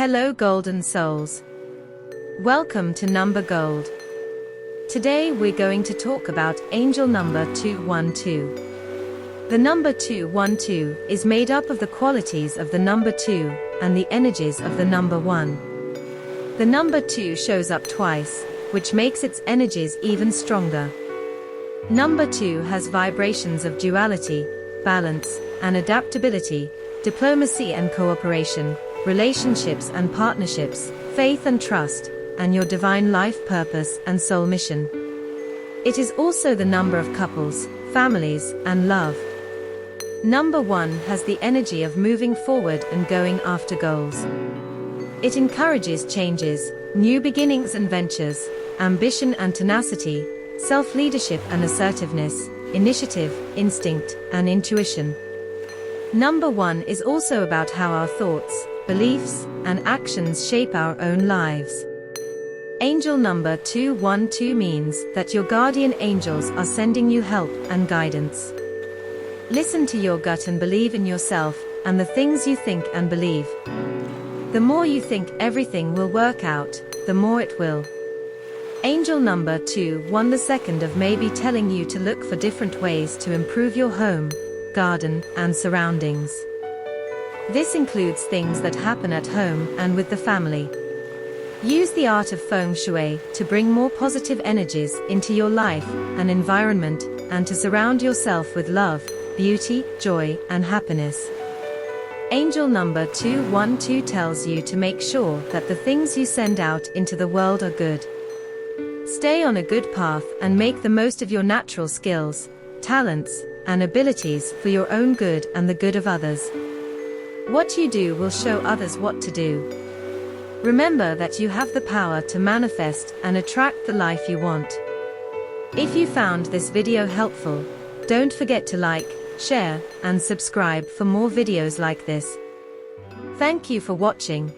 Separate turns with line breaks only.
Hello golden souls. Welcome to Number Gold. Today we're going to talk about angel number 212. The number 212 is made up of the qualities of the number 2 and the energies of the number 1. The number 2 shows up twice, which makes its energies even stronger. Number 2 has vibrations of duality, balance, and adaptability, diplomacy and cooperation, relationships and partnerships, faith and trust, and your divine life purpose and soul mission. It is also the number of couples, families, and love. Number 1 has the energy of moving forward and going after goals. It encourages changes, new beginnings and ventures, ambition and tenacity, self-leadership and assertiveness, initiative, instinct, and intuition. Number 1 is also about how our thoughts, beliefs, and actions shape our own lives. Angel number 212 means that your guardian angels are sending you help and guidance. Listen to your gut and believe in yourself and the things you think and believe. The more you think everything will work out, the more it will. Angel number 212 may be telling you to look for different ways to improve your home, garden, and surroundings. This includes things that happen at home and with the family. Use the art of feng shui to bring more positive energies into your life and environment and to surround yourself with love, beauty, joy, and happiness. Angel number 212 tells you to make sure that the things you send out into the world are good. Stay on a good path and make the most of your natural skills, talents, and abilities for your own good and the good of others. What you do will show others what to do. Remember that you have the power to manifest and attract the life you want. If you found this video helpful, don't forget to like, share, and subscribe for more videos like this. Thank you for watching.